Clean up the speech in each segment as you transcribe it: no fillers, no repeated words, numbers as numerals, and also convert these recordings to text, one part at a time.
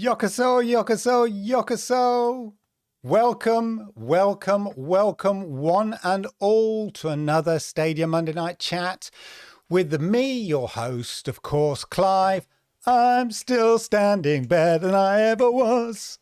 Yokoso, yokoso, yokoso. Welcome, welcome, welcome one and all to another Stadia Monday Night Chat with me, your host, of course, Clive. I'm still standing better than I ever was.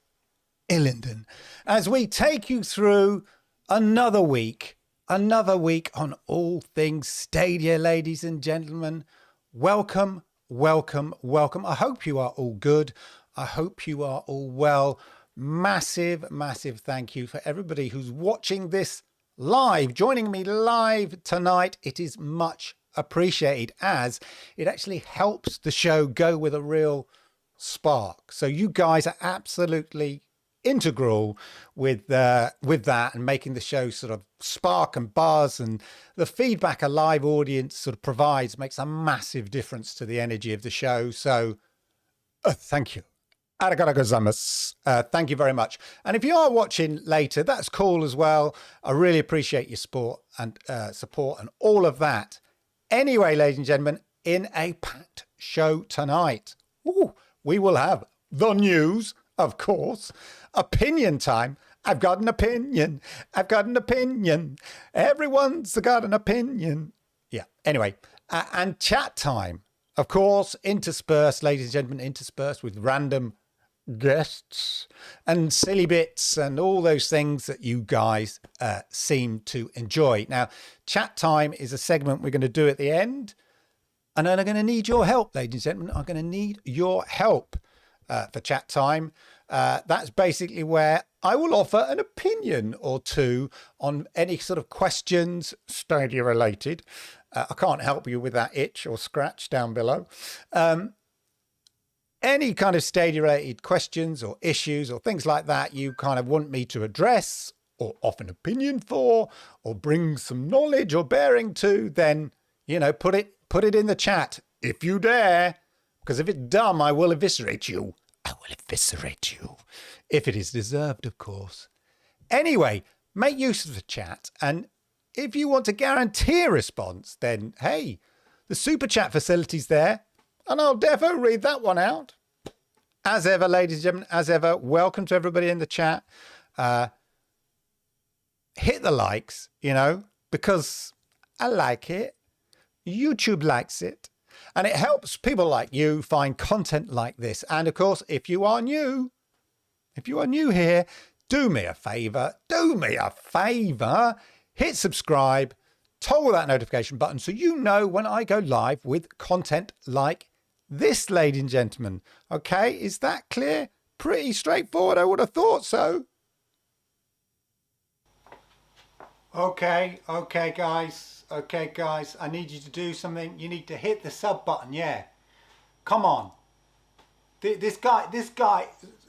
Illingdon, as we take you through another week on all things Stadia, ladies and gentlemen. Welcome, welcome, welcome. I hope you are all good. I hope you are all well. Massive, massive thank you for everybody who's watching this live, joining me live tonight. It is much appreciated as it actually helps the show go with a real spark. So you guys are absolutely integral with that and making the show sort of spark and buzz, and the feedback a live audience sort of provides makes a massive difference to the energy of the show. So thank you. Thank you very much. And if you are watching later, that's cool as well. I really appreciate your support and all of that. Anyway, ladies and gentlemen, in a packed show tonight, we will have the news, of course, opinion time. I've got an opinion. I've got an opinion. Everyone's got an opinion. Yeah. Anyway, and chat time, of course, interspersed, ladies and gentlemen, interspersed with random guests and silly bits and all those things that you guys seem to enjoy. Now, chat time is a segment we're going to do at the end, and then I'm going to need your help, ladies and gentlemen. I'm going to need your help for chat time. That's basically where I will offer an opinion or two on any sort of questions Stadia related. I can't help you with that itch or scratch down below. Any kind of Stadia related questions or issues or things like that you kind of want me to address or offer an opinion for or bring some knowledge or bearing to, then, you know, put it in the chat if you dare, because if it's dumb, I will eviscerate you. I will eviscerate you if it is deserved, of course. Anyway, make use of the chat, and if you want to guarantee a response, then hey, the super chat facility's there. And I'll defo read that one out. As ever, ladies and gentlemen, as ever, welcome to everybody in the chat. Hit the likes, you know, because I like it. YouTube likes it. And it helps people like you find content like this. And of course, if you are new here, do me a favor, hit subscribe, toggle that notification button so you know when I go live with content like this, ladies and gentlemen. Okay, is that clear? Pretty straightforward, I would have thought so. Okay, guys, I need you to do something. You need to hit the sub button, yeah. Come on. This guy,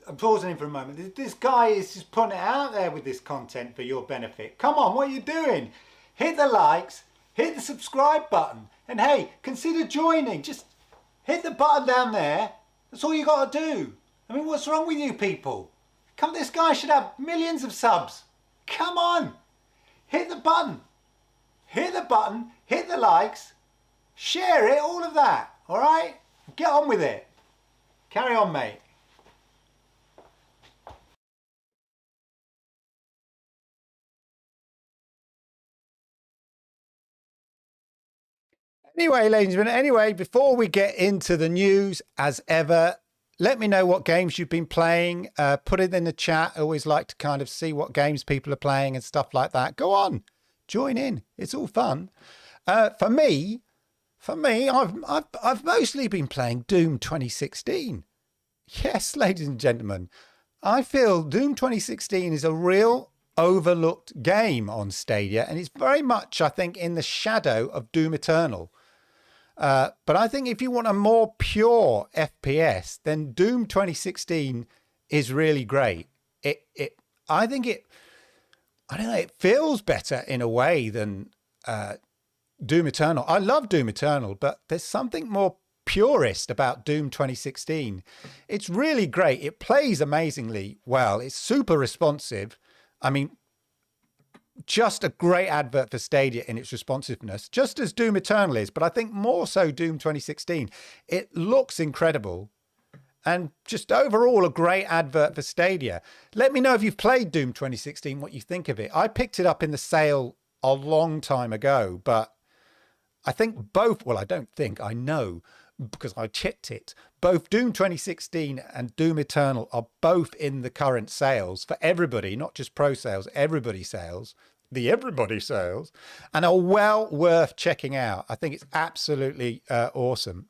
I'm pausing him for a moment. This guy is just putting it out there with this content for your benefit. Come on, what are you doing? Hit the likes, hit the subscribe button, and hey, consider joining. Just hit the button down there. That's all you got to do. I mean, what's wrong with you people? Come, this guy should have millions of subs. Come on. Hit the button. Hit the button. Hit the likes. Share it. All of that. All right? Get on with it. Carry on, mate. Anyway, ladies and gentlemen, before we get into the news, as ever, let me know what games you've been playing. Put it in the chat. I always like to kind of see what games people are playing and stuff like that. Go on, join in. It's all fun. For me, I've mostly been playing Doom 2016. Yes, ladies and gentlemen, I feel Doom 2016 is a real overlooked game on Stadia, and it's very much, I think, in the shadow of Doom Eternal. But I think if you want a more pure FPS, then Doom 2016 is really great. I think I don't know, it feels better in a way than Doom Eternal. I love Doom Eternal, but there's something more purist about Doom 2016. It's really great. It plays amazingly well. It's super responsive. I mean, just a great advert for Stadia in its responsiveness, just as Doom Eternal is, but I think more so Doom 2016. It looks incredible. And just overall, a great advert for Stadia. Let me know if you've played Doom 2016, what you think of it. I picked it up in the sale a long time ago, but I think both, well, I don't think, I know, because I checked it. Both Doom 2016 and Doom Eternal are both in the current sales for everybody, not just pro sales, everybody sales, the everybody sales, and are well worth checking out. I think it's absolutely awesome.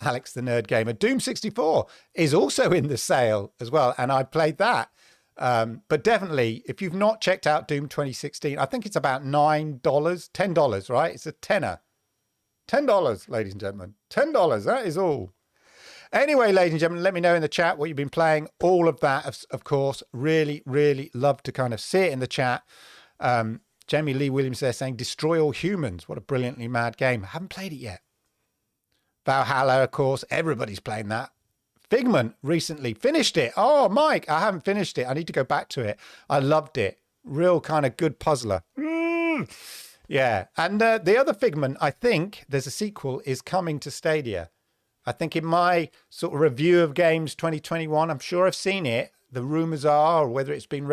Alex the Nerd Gamer. Doom 64 is also in the sale as well, and I played that. But definitely, if you've not checked out Doom 2016, I think it's about $9, $10, right? It's a tenner. $10, ladies and gentlemen. $10, that is all. Anyway, ladies and gentlemen, let me know in the chat what you've been playing. All of that, of course. Really, really love to kind of see it in the chat. Jamie Lee Williams there saying, Destroy All Humans. What a brilliantly mad game. I haven't played it yet. Valhalla, of course, everybody's playing that. Figment recently finished it. Oh, Mike, I haven't finished it. I need to go back to it. I loved it. Real kind of good puzzler. Yeah. And the other Figment, I think there's a sequel, is coming to Stadia. I think in my sort of review of games 2021, I'm sure I've seen it. The rumors are, or whether it's been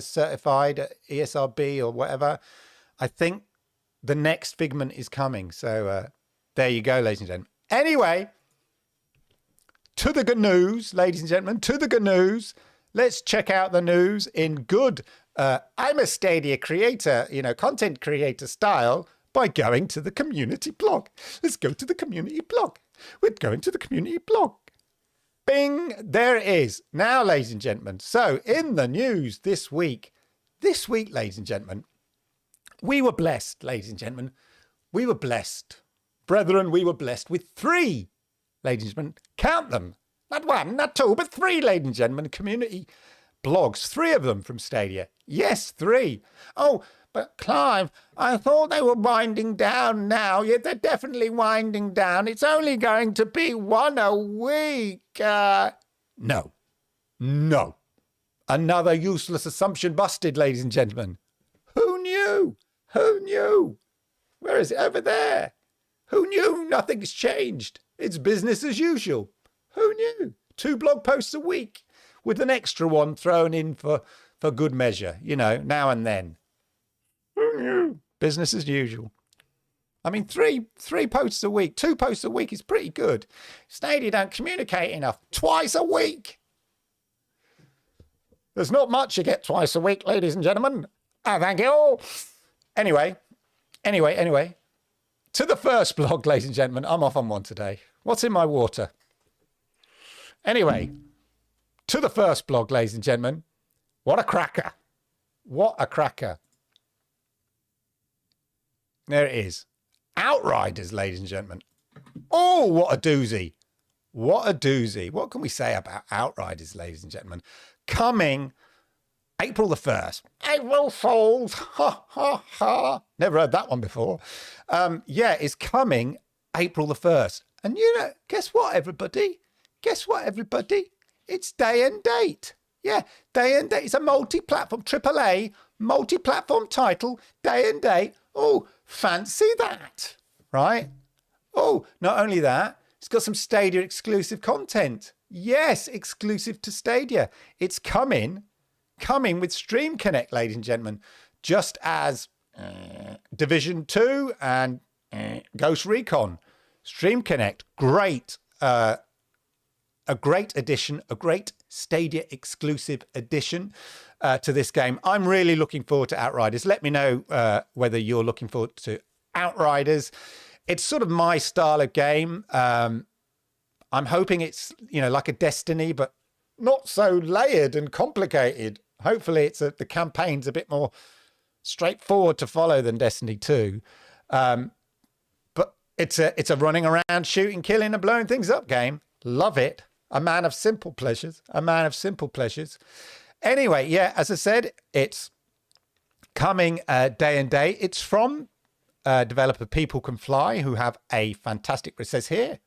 certified at ESRB or whatever, I think the next Figment is coming. So there you go, ladies and gentlemen. Anyway, to the good news, ladies and gentlemen, to the good news. Let's check out the news in good, I'm a Stadia creator, content creator style by going to the community blog. Let's go to the community blog. We're going to the community blog. Bing, there it is. Now, ladies and gentlemen, so in the news this week, ladies and gentlemen, we were blessed, ladies and gentlemen. We were blessed. Brethren, we were blessed with 3, ladies and gentlemen, count them, not 1, not 2, but 3, ladies and gentlemen, community blogs, 3 of them from Stadia. Yes, 3. Oh, but Clive, I thought they were winding down now. Yeah, they're definitely winding down. It's only going to be 1 a week. No. Another useless assumption busted, ladies and gentlemen. Who knew? Where is it? Over there. Who knew? Nothing's changed. It's business as usual. Who knew? 2 blog posts a week with an extra one thrown in for good measure, now and then. Who knew? Business as usual. I mean, 3 posts a week, 2 posts a week is pretty good. Stadia don't communicate enough. Twice a week. There's not much you get twice a week, ladies and gentlemen. Thank you. Anyway. To the first blog, ladies and gentlemen. I'm off on one today. What's in my water? Anyway, to the first blog, ladies and gentlemen. What a cracker. What a cracker. There it is. Outriders, ladies and gentlemen. Oh, what a doozy. What a doozy. What can we say about Outriders, ladies and gentlemen? Coming April the 1st. April Fools. Ha, ha, ha. Never heard that one before. Yeah, it's coming April the 1st. And guess what, everybody? It's day and date. Yeah, day and date. It's a multi-platform, AAA, multi-platform title, day and date. Oh, fancy that, right? Oh, not only that, it's got some Stadia exclusive content. Yes, exclusive to Stadia. It's coming with Stream Connect, ladies and gentlemen, just as Division 2 and Ghost Recon. Stream Connect, great. A great addition, a great Stadia exclusive addition to this game. I'm really looking forward to Outriders. Let me know whether you're looking forward to Outriders. It's sort of my style of game. I'm hoping it's, like a Destiny, but not so layered and complicated. Hopefully the campaign's a bit more straightforward to follow than Destiny 2. But it's a running around, shooting, killing and blowing things up game. Love it. A man of simple pleasures. A man of simple pleasures. Anyway, yeah, as I said, it's coming day and day. It's from developer People Can Fly, who have a fantastic, it says here,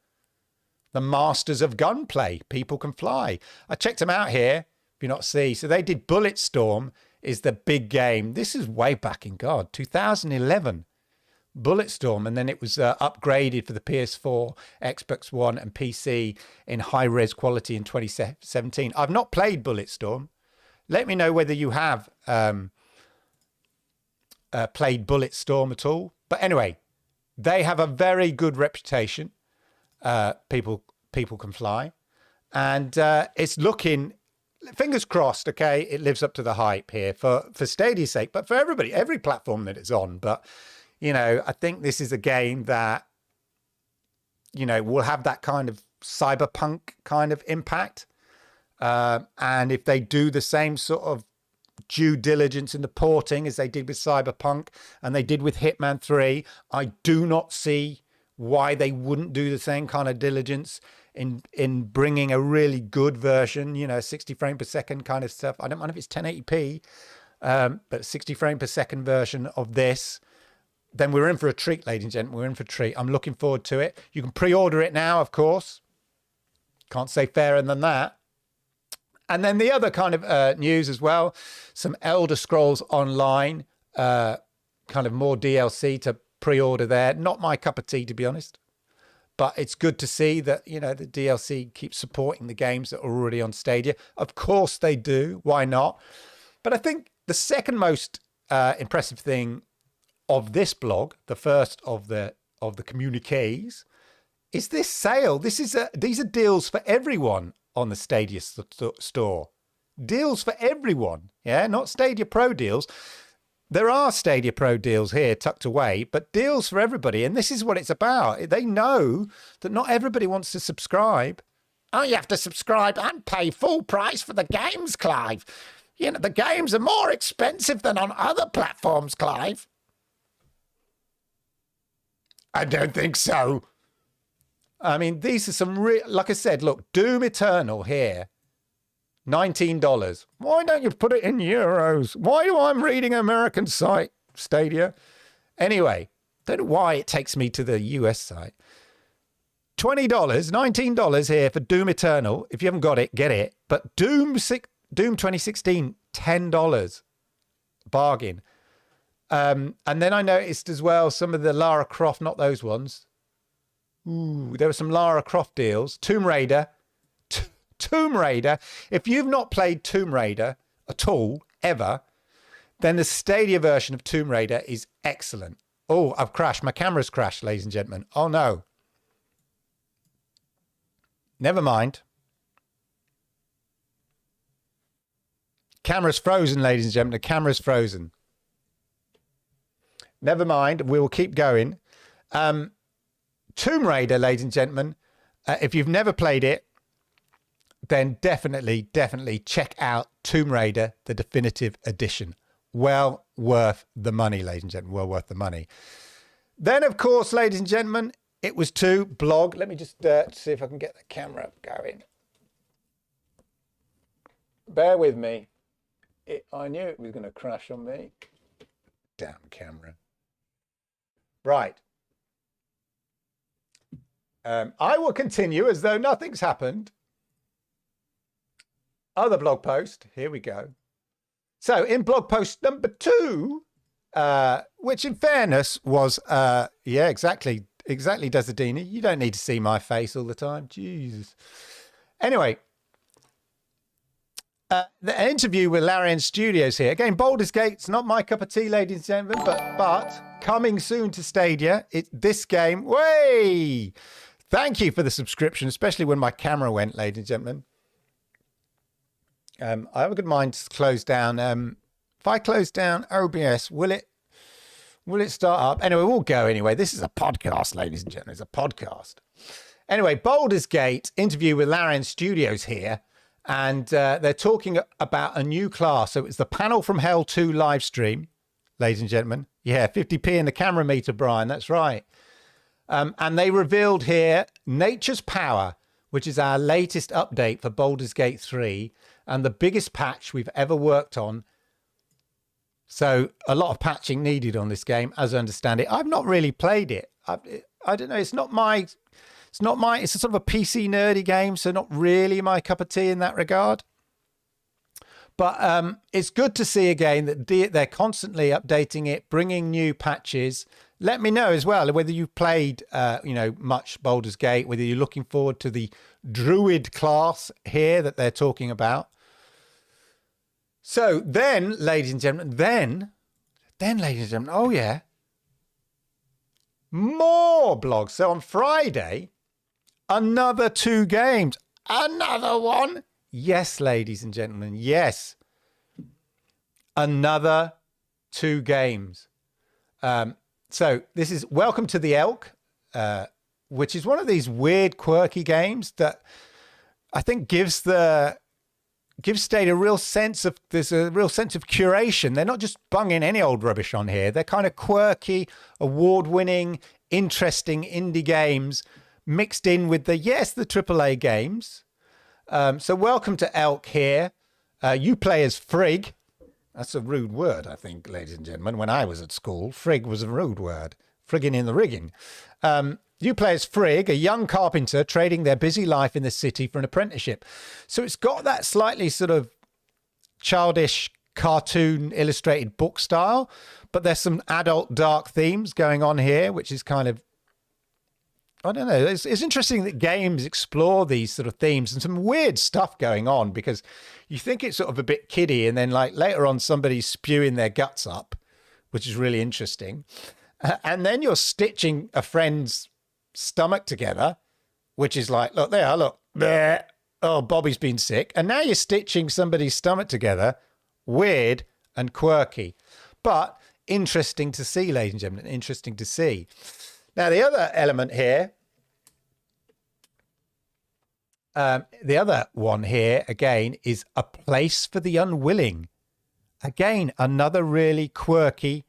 the masters of gunplay, People Can Fly. I checked them out here, if you not see. So they did Bulletstorm is the big game. This is way back in, God, 2011. Bulletstorm, and then it was upgraded for the PS4, Xbox One, and PC in high-res quality in 2017. I've not played Bulletstorm. Let me know whether you have played Bulletstorm at all. But anyway, they have a very good reputation. People Can Fly, and it's looking, fingers crossed. Okay, it lives up to the hype here for Stadia's sake, but for everybody, every platform that it's on. But you know, I think this is a game that, you know, will have that kind of cyberpunk kind of impact. And if they do the same sort of due diligence in the porting as they did with Cyberpunk and they did with Hitman 3, I do not see why they wouldn't do the same kind of diligence in bringing a really good version, you know, 60 frame per second kind of stuff. I don't mind if it's 1080p, but 60 frame per second version of this. Then we're in for a treat, ladies and gentlemen. We're in for a treat. I'm looking forward to it. You can pre-order it now, of course. Can't say fairer than that. And then the other kind of news as well, some Elder Scrolls Online, kind of more DLC to pre-order there. Not my cup of tea, to be honest. But it's good to see that, you know, the DLC keeps supporting the games that are already on Stadia. Of course they do. Why not? But I think the second most impressive thing of this blog, the first of the communiques, is this sale. These are deals for everyone on the Stadia store. Deals for everyone, yeah, not Stadia Pro deals. There are Stadia Pro deals here tucked away, but deals for everybody. And this is what it's about. They know that not everybody wants to subscribe. Oh, you have to subscribe and pay full price for the games, Clive. You know, the games are more expensive than on other platforms, Clive. I don't think so. I mean, these are some real, like I said, look, Doom Eternal here, $19. Why don't you put it in euros? Why do I reading an American site, Stadia? Anyway, don't know why it takes me to the US site. $20, $19 here for Doom Eternal. If you haven't got it, get it. But Doom 2016, $10. Bargain. And then I noticed as well some of the Lara Croft, not those ones. Ooh, there were some Lara Croft deals. Tomb Raider. Tomb Raider. If you've not played Tomb Raider at all, ever, then the Stadia version of Tomb Raider is excellent. Oh, I've crashed. My camera's crashed, ladies and gentlemen. Oh, no. Never mind. Camera's frozen, ladies and gentlemen. The camera's frozen. Never mind. We will keep going. Tomb Raider, ladies and gentlemen, if you've never played it, then definitely check out Tomb Raider, the definitive edition. Well worth the money, ladies and gentlemen. Well worth the money. Then, of course, ladies and gentlemen, it was to blog. Let me just see if I can get the camera going. Bear with me. I knew it was going to crash on me. Damn camera. Right. I will continue as though nothing's happened. Other blog post. Here we go. So in blog post number 2, which in fairness was, yeah, exactly, Desidini. You don't need to see my face all the time. Jesus. Anyway, the interview with Larian Studios here. Again, Baldur's Gate's not my cup of tea, ladies and gentlemen, but coming soon to Stadia. This game, way. Thank you for the subscription, especially when my camera went, ladies and gentlemen. I have a good mind to close down. If I close down OBS, will it start up? Anyway, we'll go anyway. This is a podcast, ladies and gentlemen. It's a podcast. Anyway, Baldur's Gate interview with Larian Studios here. And they're talking about a new class. So it's the Panel from Hell 2 live stream, ladies and gentlemen. Yeah, 50p in the camera meter, Brian. That's right. And they revealed here Nature's Power, which is our latest update for Baldur's Gate 3 and the biggest patch we've ever worked on. So a lot of patching needed on this game, as I understand it. I've not really played it. I don't know. It's a sort of a PC nerdy game, so not really my cup of tea in that regard. But it's good to see again that they're constantly updating it, bringing new patches. Let me know as well whether you've played, much Baldur's Gate, whether you're looking forward to the Druid class here that they're talking about. So then, ladies and gentlemen, oh yeah, more blogs. So on Friday, another 2 games, another one. Yes, ladies and gentlemen, yes. Another 2 games. So this is Welcome to the Elk, which is one of these weird, quirky games that I think gives Stadia a real sense of curation. They're not just bunging any old rubbish on here. They're kind of quirky, award-winning, interesting indie games mixed in with the AAA games. So welcome to Elk here. You play as Frigg. That's a rude word, I think, ladies and gentlemen. When I was at school, Frigg was a rude word. Frigging in the rigging. You play as Frigg, a young carpenter trading their busy life in the city for an apprenticeship. So it's got that slightly sort of childish cartoon illustrated book style, but there's some adult dark themes going on here, which is kind of, I don't know. It's interesting that games explore these sort of themes and some weird stuff going on, because you think it's sort of a bit kiddie, and then like later on somebody's spewing their guts up, which is really interesting. And then you're stitching a friend's stomach together, which is like, look there, look, bleh. Oh, Bobby's been sick. And now you're stitching somebody's stomach together. Weird and quirky, but interesting to see, ladies and gentlemen, interesting to see. Now, the other element here, the other one here, again, is A Place for the Unwilling. Again, another really quirky.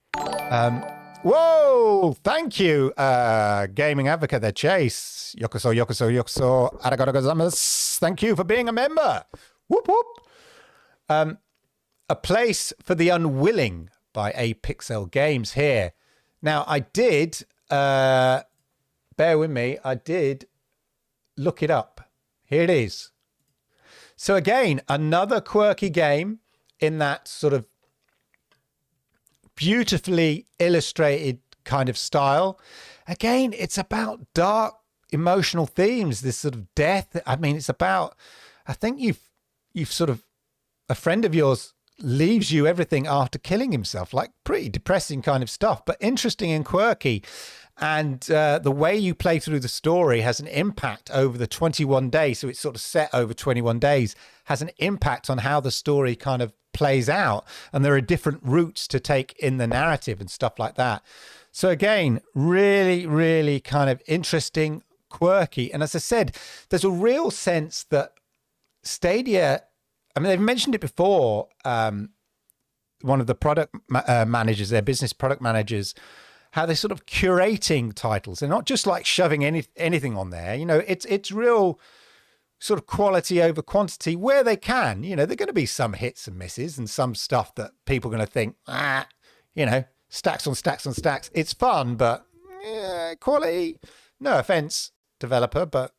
Whoa! Thank you, gaming advocate there, Chase. Yokoso, yokoso, yokoso. Arigato gozaimasu. Thank you for being a member. Whoop, whoop. A Place for the Unwilling by Apixel Games here. Now, I did, bear with me, I did look it up. Here it is. So again, another quirky game in that sort of beautifully illustrated kind of style. Again, it's about dark emotional themes, this sort of death. I mean, it's about, I think you've sort of, a friend of yours leaves you everything after killing himself, like pretty depressing kind of stuff, but interesting and quirky. And the way you play through the story has an impact over the 21 days. So it's sort of set over 21 days, has an impact on how the story kind of plays out. And there are different routes to take in the narrative and stuff like that. So again, really, really kind of interesting, quirky. And as I said, there's a real sense that Stadia, I mean, they've mentioned it before. One of the product managers, their business product managers, how they're sort of curating titles. They're not just like shoving anything on there. You know, it's real sort of quality over quantity where they can. You know, there are going to be some hits and misses and some stuff that people are going to think, you know, stacks on stacks on stacks. It's fun, but quality, no offense, developer, but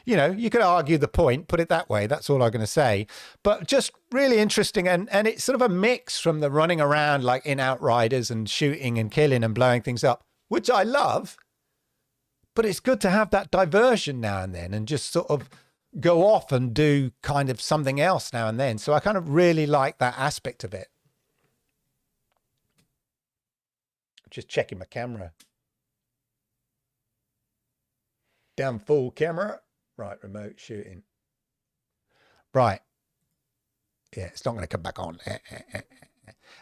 you know, you could argue the point, put it that way. That's all I'm going to say. But just really interesting. And it's sort of a mix from the running around like in Outriders and shooting and killing and blowing things up, which I love. But it's good to have that diversion now and then and just sort of go off and do kind of something else now and then. So I kind of really like that aspect of it. Just checking my camera. Down full camera. Right, remote shooting. Right. Yeah, it's not going to come back on.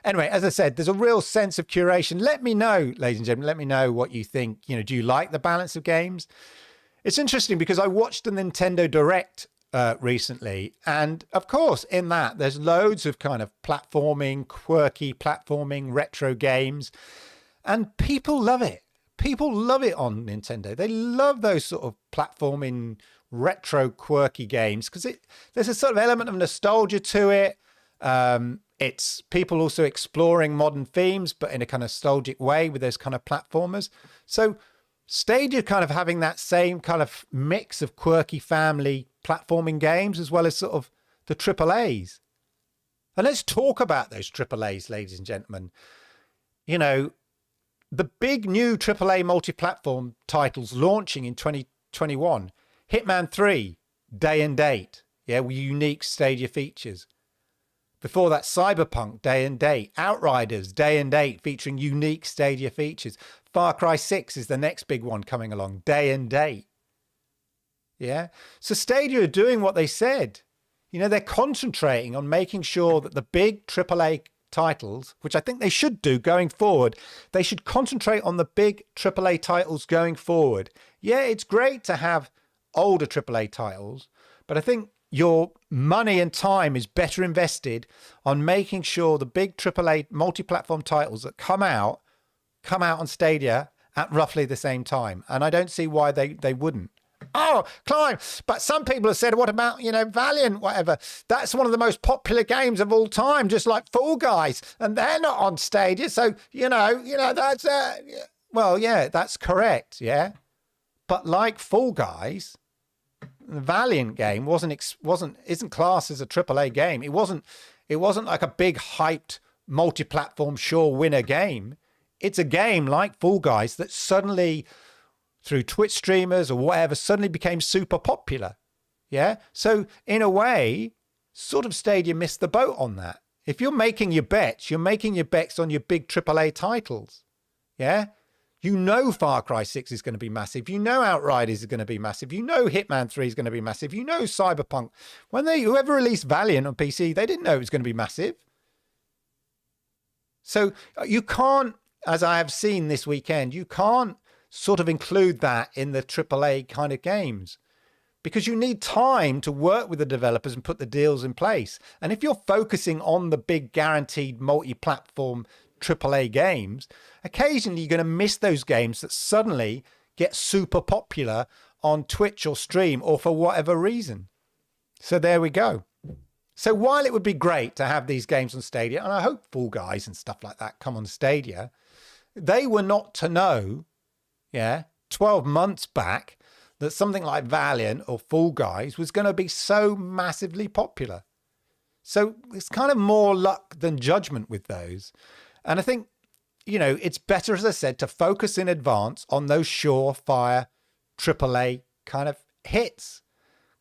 Anyway, as I said, there's a real sense of curation. Let me know, ladies and gentlemen, let me know what you think. You know, do you like the balance of games? It's interesting because I watched the Nintendo Direct recently. And of course, in that, there's loads of kind of platforming, quirky platforming, retro games. And people love it. people love it on Nintendo. They love those sort of platforming, retro, quirky games because there's a sort of element of nostalgia to it. It's people also exploring modern themes, but in a kind of nostalgic way with those kind of platformers. So Stadia kind of having that same kind of mix of quirky family platforming games as well as sort of the AAAs. And let's talk about those AAAs, ladies and gentlemen. You know, the big new AAA multi-platform titles launching in 2021, Hitman 3, day and date, yeah, with unique Stadia features. Before that, Cyberpunk, day and date. Outriders, day and date, featuring unique Stadia features. Far Cry 6 is the next big one coming along, day and date. Yeah, so Stadia are doing what they said. You know, they're concentrating on making sure that the big AAA titles, which I think they should do going forward, they should concentrate on the big AAA titles going forward. Yeah, it's great to have older AAA titles, but I think your money and time is better invested on making sure the big AAA multi-platform titles that come out on Stadia at roughly the same time. And I don't see why they wouldn't. Oh, Clive, but some people have said, what about, you know, Valiant, whatever? That's one of the most popular games of all time, just like Fall Guys, and they're not on Stadia. So, you know, that's, well, yeah, that's correct, yeah. But like Fall Guys, the Valiant game isn't classed as a AAA game. It wasn't like a big hyped multi-platform sure winner game. It's a game like Fall Guys that suddenly, through Twitch streamers or whatever, suddenly became super popular. Yeah. So in a way, sort of Stadia missed the boat on that. If you're making your bets, you're making your bets on your big AAA titles. Yeah. You know Far Cry 6 is going to be massive. You know Outriders is going to be massive. You know Hitman 3 is going to be massive. You know Cyberpunk. Whoever released Valiant on PC, they didn't know it was going to be massive. So you can't, as I have seen this weekend, you can't sort of include that in the AAA kind of games because you need time to work with the developers and put the deals in place. And if you're focusing on the big guaranteed multi-platform AAA games, occasionally you're going to miss those games that suddenly get super popular on Twitch or stream or for whatever reason. So there we go. So while it would be great to have these games on Stadia, and I hope Fall Guys and stuff like that come on Stadia, they were not to know, 12 months back, that something like Valiant or Fall Guys was going to be so massively popular. So it's kind of more luck than judgment with those. And I think, you know, it's better, as I said, to focus in advance on those surefire AAA kind of hits,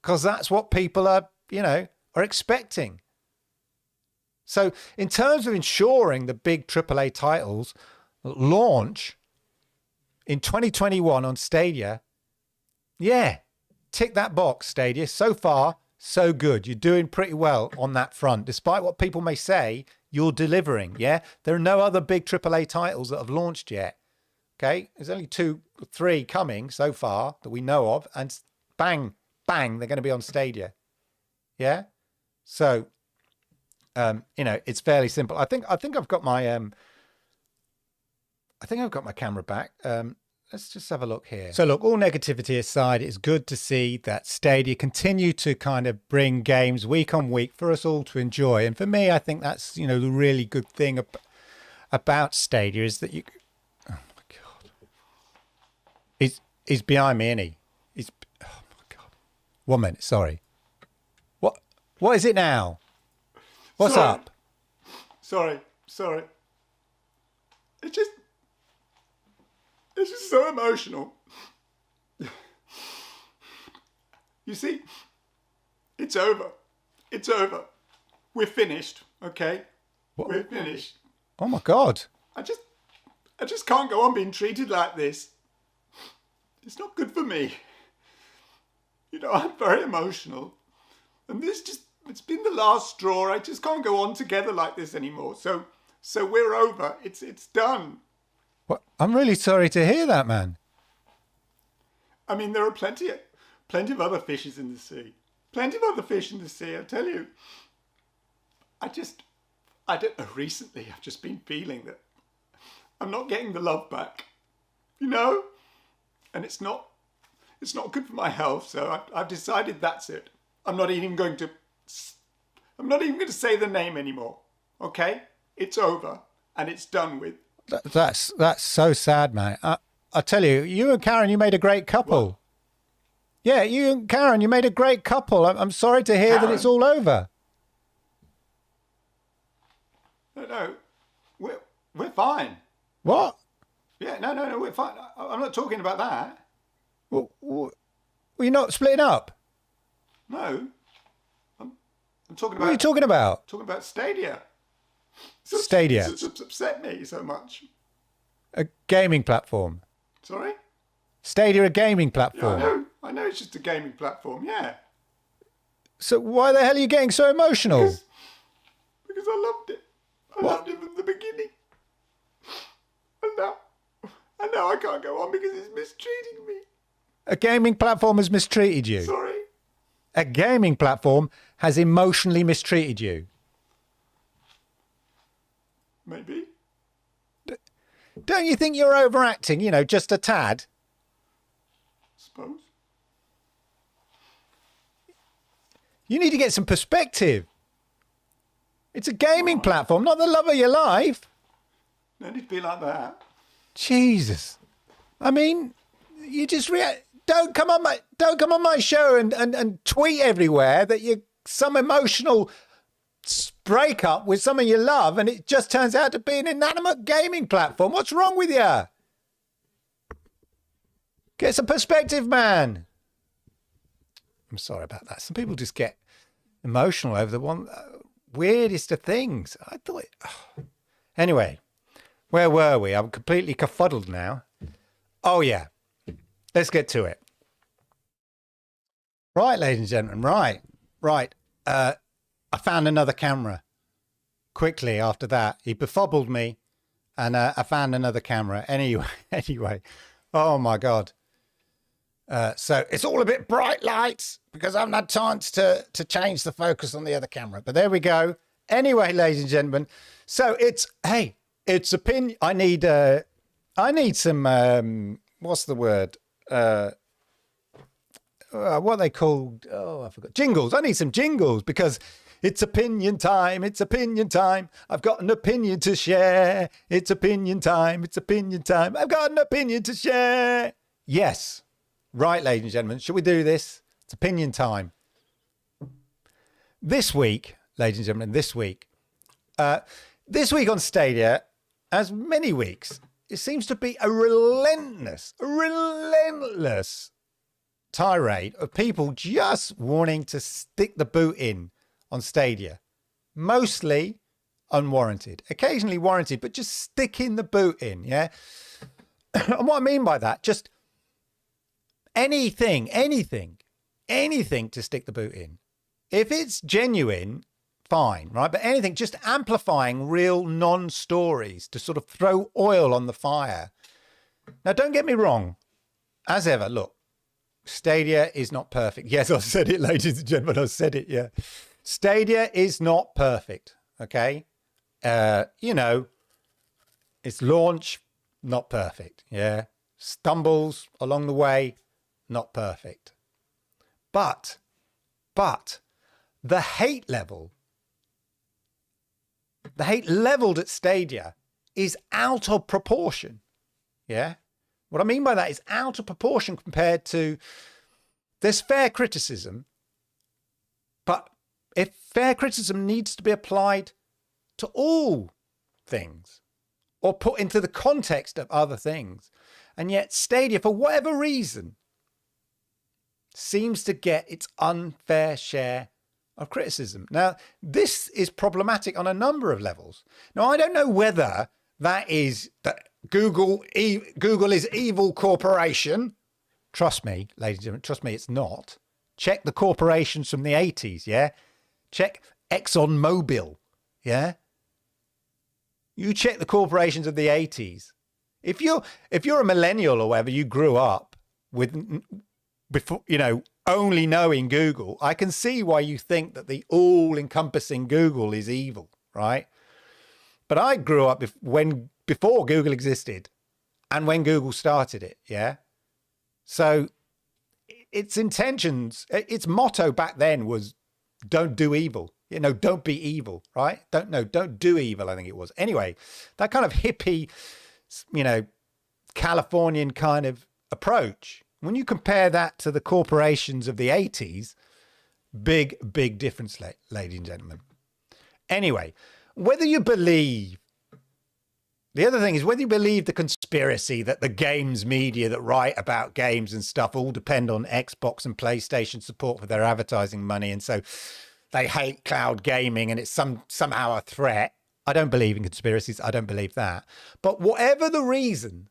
because that's what people are expecting. So in terms of ensuring the big AAA titles launch in 2021 on Stadia, tick that box, Stadia. So far, so good. You're doing pretty well on that front. Despite what people may say, you're delivering, There are no other big AAA titles that have launched yet, okay? There's only 2 or 3 coming so far that we know of, and bang, bang, they're going to be on Stadia, So, it's fairly simple. I think I've got my camera back. Let's just have a look here. So look, all negativity aside, it's good to see that Stadia continue to kind of bring games week on week for us all to enjoy. And for me, I think that's, the really good thing about Stadia is that you... Oh, my God. He's behind me, isn't he? Oh, my God. 1 minute, sorry. What is it now? What's up? Sorry. It's just so emotional. You see, it's over. We're finished, okay? What? We're finished. Oh my God. I just can't go on being treated like this. It's not good for me. I'm very emotional. And it's been the last straw. I just can't go on together like this anymore. So we're over. It's done. What? I'm really sorry to hear that, man. I mean, there are plenty of other fishes in the sea. Plenty of other fish in the sea, I tell you. I don't know, recently I've just been feeling that I'm not getting the love back. you know, and it's not good for my health. So I've decided that's it. I'm not even going to say the name anymore. Okay, it's over and it's done with. That's so sad, mate. I tell you, you and Karen, you made a great couple. What? Yeah, you and Karen, you made a great couple. I'm sorry to hear that it's all over. No, we're fine. What? Yeah, no, we're fine. I'm not talking about that. Well, you're not splitting up? No. I'm talking about... What are you talking about? Talking about Stadia. Stadia. It's upset me so much. A gaming platform. Sorry? Stadia, a gaming platform. Yeah, I know it's just a gaming platform, yeah. So why the hell are you getting so emotional? Because I loved it. I loved it from the beginning. And now I can't go on because it's mistreating me. A gaming platform has mistreated you? Sorry? A gaming platform has emotionally mistreated you? Maybe. Don't you think you're overacting, you know, just a tad? Suppose. You need to get some perspective. It's a gaming platform, not the love of your life. No need to be like that. Jesus. I mean, you just don't come on my show and tweet everywhere that you're some emotional breakup with someone you love and it just turns out to be an inanimate gaming platform. What's wrong with you? Get some perspective, man. I'm sorry about that. Some people just get emotional over the one weirdest of things. I thought... Anyway, where were we? I'm completely kerfuddled now. Oh, yeah. Let's get to it. Right, ladies and gentlemen. Right. I found another camera. Quickly after that, he befuddled me, and I found another camera. Anyway. Oh, my God. So it's all a bit bright lights because I haven't had time to change the focus on the other camera. But there we go. Anyway, ladies and gentlemen. So it's opinion. I need some, what's the word? What are they called? Oh, I forgot. Jingles. I need some jingles because it's opinion time. It's opinion time. I've got an opinion to share. It's opinion time. It's opinion time. I've got an opinion to share. Yes. Right, ladies and gentlemen. Shall we do this? It's opinion time. This week, ladies and gentlemen, this week on Stadia, as many weeks, it seems to be a relentless tirade of people just wanting to stick the boot in on Stadia. Mostly unwarranted, occasionally warranted, but just sticking the boot in, yeah? And what I mean by that, just anything to stick the boot in. If it's genuine, fine, right? But anything, just amplifying real non-stories to sort of throw oil on the fire. Now, don't get me wrong. As ever, look, Stadia is not perfect. Yes, I said it, ladies and gentlemen. I said it, yeah. Stadia is not perfect, okay? You know, its launch, not perfect, yeah? Stumbles along the way, not perfect. But the hate leveled at Stadia is out of proportion, yeah? What I mean by that is out of proportion compared to, there's fair criticism, but if fair criticism needs to be applied to all things or put into the context of other things, and yet Stadia, for whatever reason, seems to get its unfair share of criticism. Now, this is problematic on a number of levels. Now, I don't know whether that is that Google is evil corporation. Trust me, ladies and gentlemen, trust me, it's not. Check the corporations from the 80s, yeah? Check ExxonMobil, yeah? You check the corporations of the 80s. If you're a millennial or whatever, you grew up with, before, you know, only knowing Google, I can see why you think that the all-encompassing Google is evil, right? But I grew up before Google existed. and when Google started it. Yeah. So its intentions, its motto back then was don't do evil. Don't be evil, right? Don't do evil, I think it was. Anyway, that kind of hippie, Californian kind of approach, when you compare that to the corporations of the 80s, big difference, ladies and gentlemen. Anyway, whether you believe, the other thing is whether you believe the conspiracy that the games media that write about games and stuff all depend on Xbox and PlayStation support for their advertising money, and so they hate cloud gaming and it's somehow a threat. I don't believe in conspiracies. I don't believe that. But whatever the reason,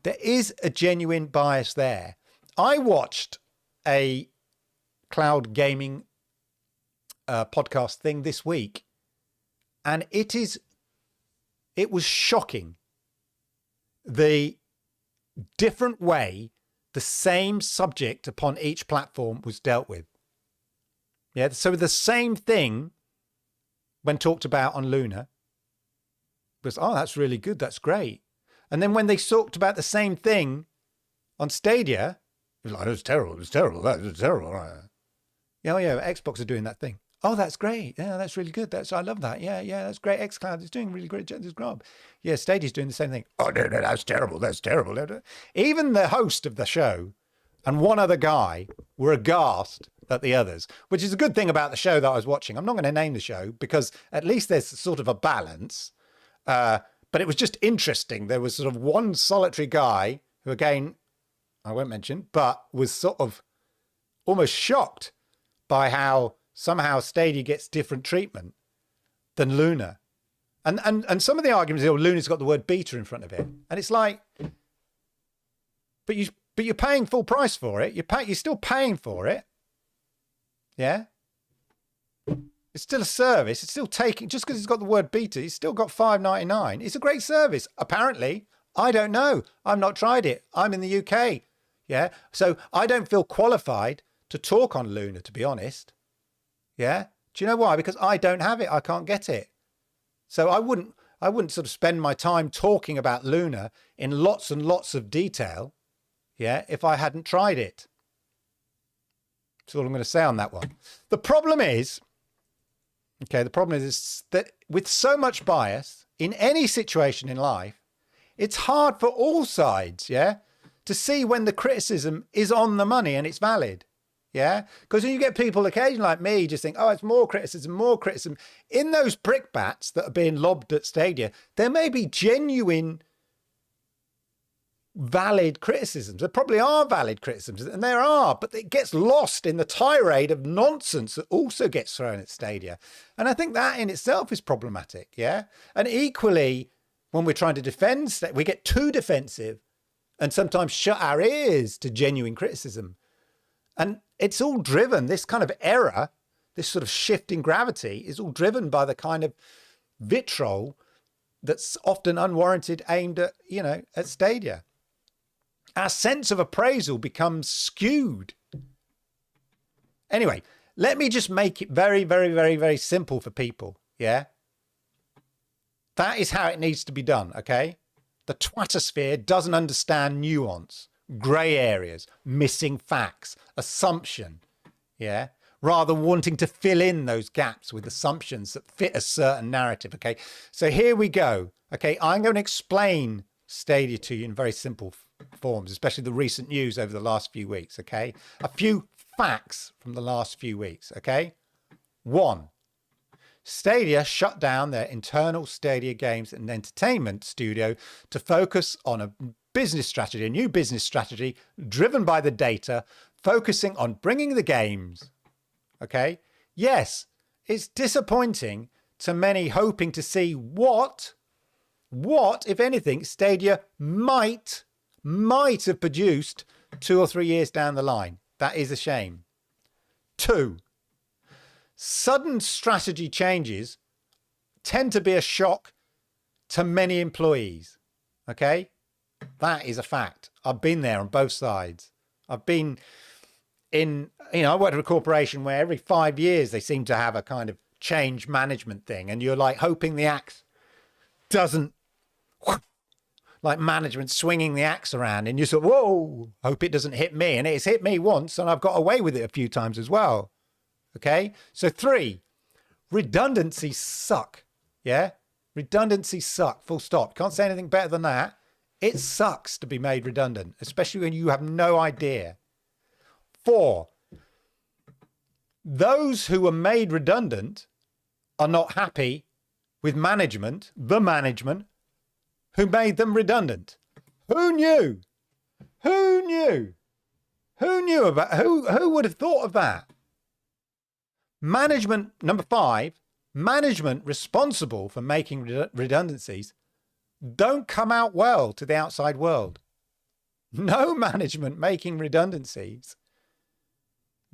there is a genuine bias there. I watched a cloud gaming podcast thing this week, and it was shocking the different way the same subject upon each platform was dealt with. Yeah, so the same thing when talked about on Luna was, oh, that's really good, that's great. And then when they talked about the same thing on Stadia, it was like, it was terrible, that was terrible. Yeah, Xbox are doing that thing. Oh, that's great. Yeah, that's really good. I love that. Yeah, that's great. xCloud is doing really great. This job. Yeah, Stadia's doing the same thing. Oh, no, that's terrible. That's terrible. Even the host of the show and one other guy were aghast at the others, which is a good thing about the show that I was watching. I'm not going to name the show because at least there's sort of a balance. But it was just interesting. There was sort of one solitary guy who, again, I won't mention, but was sort of almost shocked by how somehow Stadia gets different treatment than Luna. And some of the arguments are, Luna's got the word beta in front of it. And it's like, but you're paying full price for it. You're still paying for it. Yeah. It's still a service. It's still taking, just because it's got the word beta, it's still got $5.99. It's a great service. Apparently, I don't know. I've not tried it. I'm in the UK. Yeah. So I don't feel qualified to talk on Luna, to be honest. Yeah. Do you know why? Because I don't have it. I can't get it. So I wouldn't sort of spend my time talking about Luna in lots and lots of detail. Yeah. If I hadn't tried it. That's all I'm going to say on that one. The problem is that with so much bias in any situation in life, it's hard for all sides, yeah, to see when the criticism is on the money and it's valid. Yeah, because when you get people occasionally like me just think, oh, it's more criticism. In those brickbats that are being lobbed at Stadia, there may be genuine valid criticisms. There probably are valid criticisms, and there are, but it gets lost in the tirade of nonsense that also gets thrown at Stadia. And I think that in itself is problematic, yeah? And equally, when we're trying to defend, we get too defensive and sometimes shut our ears to genuine criticism. And it's all driven, this kind of error, this sort of shift in gravity is all driven by the kind of vitriol that's often unwarranted, aimed at, at Stadia. Our sense of appraisal becomes skewed. Anyway, let me just make it very, very, very, very simple for people. Yeah. That is how it needs to be done. Okay. The twattosphere doesn't understand nuance, grey areas, missing facts, assumption. Yeah. Rather wanting to fill in those gaps with assumptions that fit a certain narrative. Okay. So here we go. Okay. I'm going to explain Stadia to you in very simple forms, especially the recent news over the last few weeks. Okay. A few facts from the last few weeks. Okay. 1. Stadia shut down their internal Stadia Games and Entertainment studio to focus on a business strategy, a new business strategy driven by the data, focusing on bringing the games. Okay. Yes, it's disappointing to many hoping to see what, if anything, Stadia might have produced 2 or 3 years down the line. That is a shame. 2. Sudden strategy changes tend to be a shock to many employees. Okay? That is a fact. I've been there on both sides. I've been in, I worked at a corporation where every 5 years they seem to have a kind of change management thing. And you're like hoping the axe doesn't like management swinging the axe around and you sort of, whoa, hope it doesn't hit me. And it's hit me once and I've got away with it a few times as well. Okay. So 3, redundancies suck. Yeah. Redundancies suck, full stop. Can't say anything better than that. It sucks to be made redundant, especially when you have no idea. 4, those who were made redundant are not happy with management, the management, who made them redundant. Who knew? Who knew? Who knew about, who would have thought of that? Management, number 5, management responsible for making redundancies don't come out well to the outside world. No management making redundancies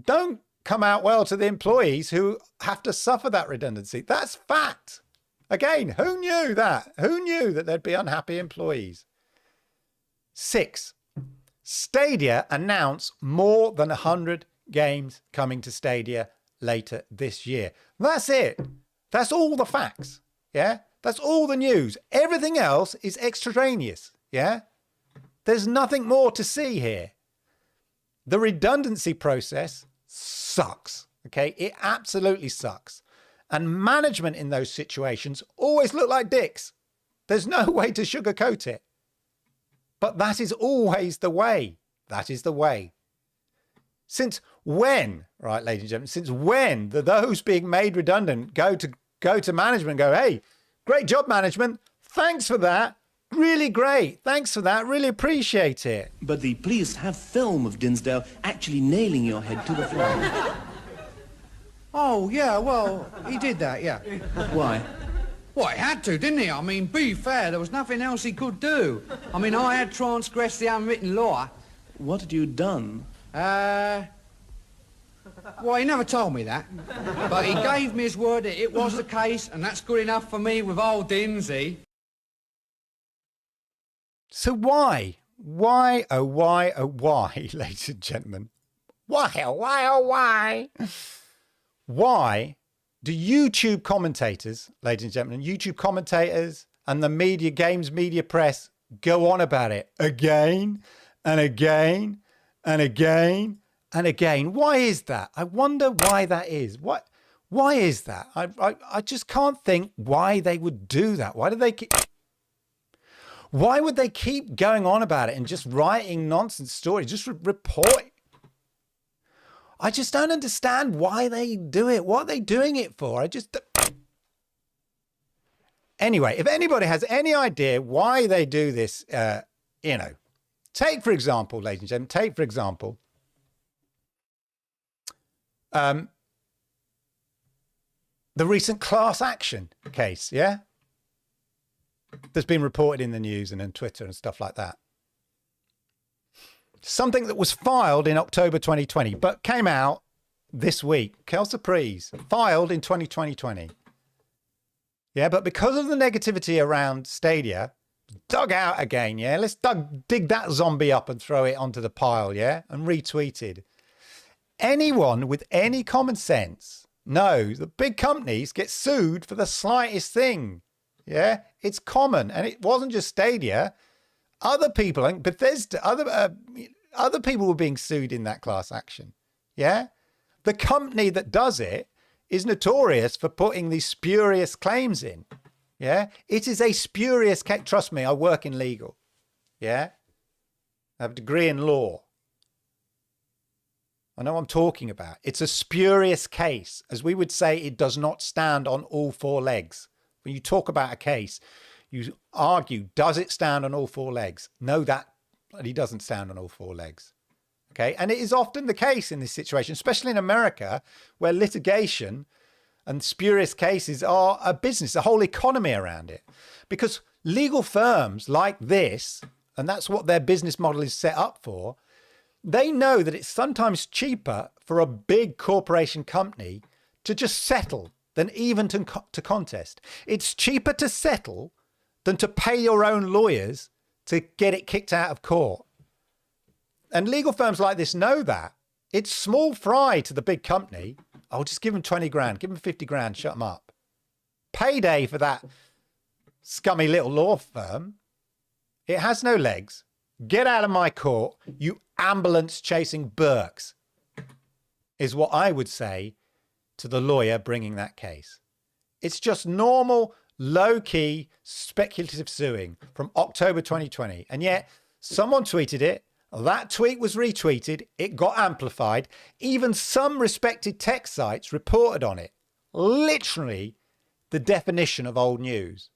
don't come out well to the employees who have to suffer that redundancy. That's fact. Again, who knew that? Who knew that there'd be unhappy employees? 6, Stadia announce more than 100 games coming to Stadia later this year. That's it. That's all the facts. Yeah. That's all the news. Everything else is extraneous. Yeah. There's nothing more to see here. The redundancy process sucks. Okay. It absolutely sucks. And management in those situations always look like dicks. There's no way to sugarcoat it. But that is always the way. That is the way. Since when, right, ladies and gentlemen, since when do those being made redundant go to management and go, hey, great job, management. Thanks for that. Really great. Thanks for that. Really appreciate it. But the police have film of Dinsdale actually nailing your head to the floor. Oh, yeah, well, he did that, yeah. Why? Well, he had to, didn't he? I mean, be fair, there was nothing else he could do. I mean, I had transgressed the unwritten law. What had you done? Well, he never told me that. But he gave me his word that it was the case, and that's good enough for me with old Dinsey. So why? Why, oh why, oh why, ladies and gentlemen? Why, oh why, oh why? Why do YouTube commentators, ladies and gentlemen, YouTube commentators and the media, games media press go on about it again and again and again and again? Why is that? I wonder why that is. Why is that? I just can't think why they would do that. Why would they keep going on about it and just writing nonsense stories, just report? I just don't understand why they do it. What are they doing it for? Anyway, if anybody has any idea why they do this, you know, take, for example, ladies and gentlemen, take, for example, the recent class action case, yeah? That's been reported in the news and on Twitter and stuff like that. Something that was filed in October 2020, but came out this week. Quelle surprise. Filed in 2020. Yeah, but because of the negativity around Stadia, dug out again, yeah? Let's dig that zombie up and throw it onto the pile, yeah? And retweeted. Anyone with any common sense knows that big companies get sued for the slightest thing. Yeah, it's common. And it wasn't just Stadia. Other people, like Bethesda, other people were being sued in that class action. Yeah. The company that does it is notorious for putting these spurious claims in. Yeah. It is a spurious case. Trust me, I work in legal. Yeah. I have a degree in law. I know what I'm talking about. It's a spurious case. As we would say, it does not stand on all 4 legs. When you talk about a case, you argue, does it stand on all 4 legs? No, that he doesn't stand on all 4 legs. Okay. And it is often the case in this situation, especially in America, where litigation and spurious cases are a business, a whole economy around it. Because legal firms like this, and that's what their business model is set up for, they know that it's sometimes cheaper for a big corporation company to just settle than even to contest. It's cheaper to settle than to pay your own lawyers to get it kicked out of court. And legal firms like this know that. It's small fry to the big company. I'll just give them 20 grand, give them 50 grand, shut them up. Payday for that scummy little law firm. It has no legs. Get out of my court, you ambulance chasing Burks, is what I would say to the lawyer bringing that case. It's just normal, low-key, speculative suing from October 2020. And yet someone tweeted it. That tweet was retweeted. It got amplified. Even some respected tech sites reported on it. Literally the definition of old news.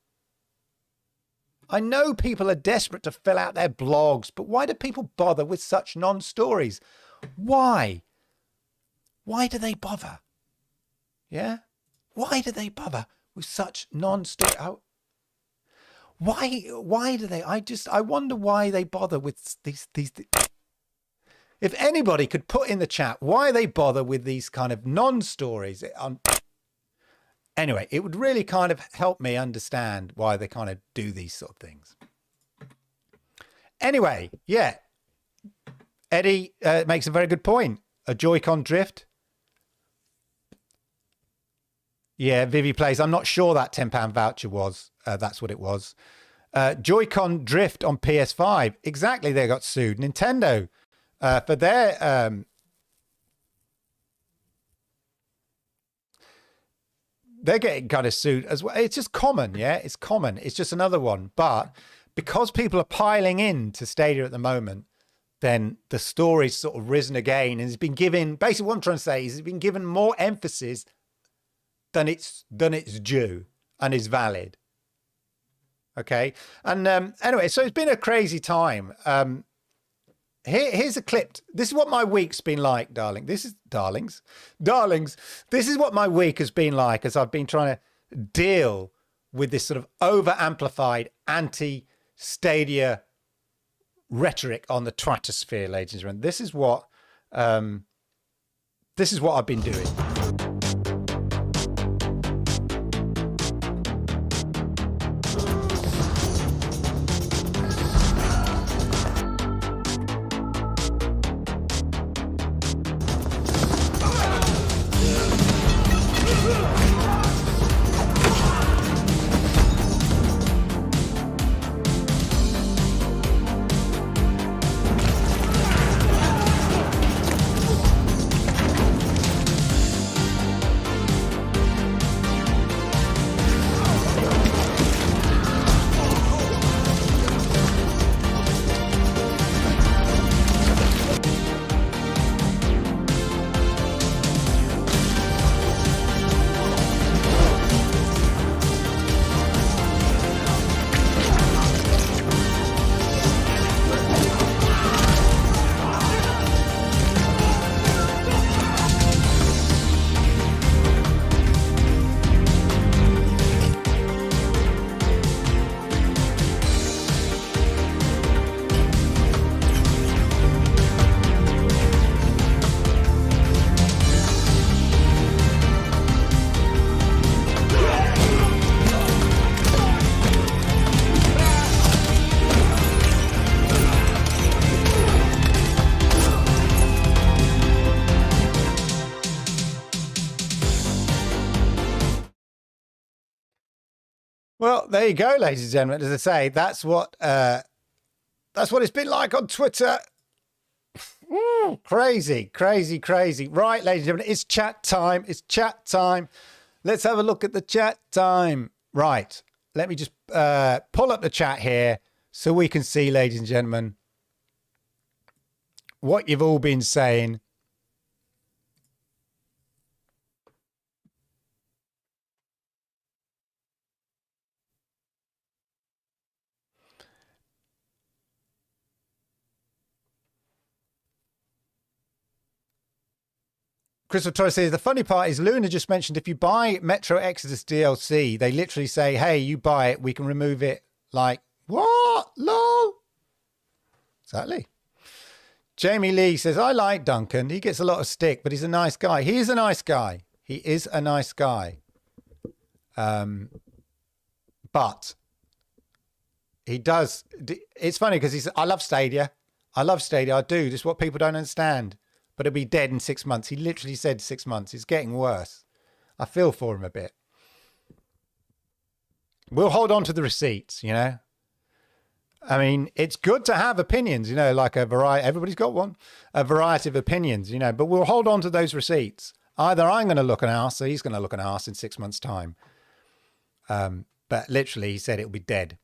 I know people are desperate to fill out their blogs, but why do people bother with such non-stories? Why? Why do they bother? Yeah? Why do they bother with such non-story? Why do they? I wonder why they bother with these. If anybody could put in the chat why they bother with these kind of non-stories. Anyway, it would really kind of help me understand why they kind of do these sort of things. Anyway, yeah. Eddie makes a very good point. A Joy-Con drift. Yeah, Vivi plays. I'm not sure that £10 voucher was. That's what it was. Joy-Con drift on PS5. Exactly, they got sued. Nintendo for their... they're getting kind of sued as well. It's just common, yeah? It's common. It's just another one. But because people are piling in to Stadia at the moment, then the story's sort of risen again and it's been given... Basically, what I'm trying to say is it's been given more emphasis than it's due and is valid. Okay? And anyway, so it's been a crazy time. Here's a clip. This is what my week's been like, darling. This is darlings. This is what my week has been like as I've been trying to deal with this sort of over-amplified anti-Stadia rhetoric on the Twittersphere, ladies and gentlemen. This is what I've been doing. Well, there you go, ladies and gentlemen. As I say, that's what it's been like on Twitter. Crazy. Right, ladies and gentlemen, it's chat time. Let's have a look at the chat time. Right. Let me just pull up the chat here so we can see, ladies and gentlemen, what you've all been saying. Crystal Torres says, the funny part is Luna just mentioned if you buy Metro Exodus DLC, they literally say, hey, you buy it, we can remove it. Like, what? Lol. Exactly. Jamie Lee says, I like Duncan. He gets a lot of stick, but he's a nice guy. He is a nice guy. But he does. It's funny because I love Stadia. I do. This is what people don't understand. But it'll be dead in 6 months. He literally said 6 months. It's getting worse. I feel for him a bit. We'll hold on to the receipts, you know. I mean, it's good to have opinions, you know, like a variety. Everybody's got one, a variety of opinions, you know, but we'll hold on to those receipts. Either I'm going to look an arse or he's going to look an arse in 6 months' time. But literally, he said it'll be dead,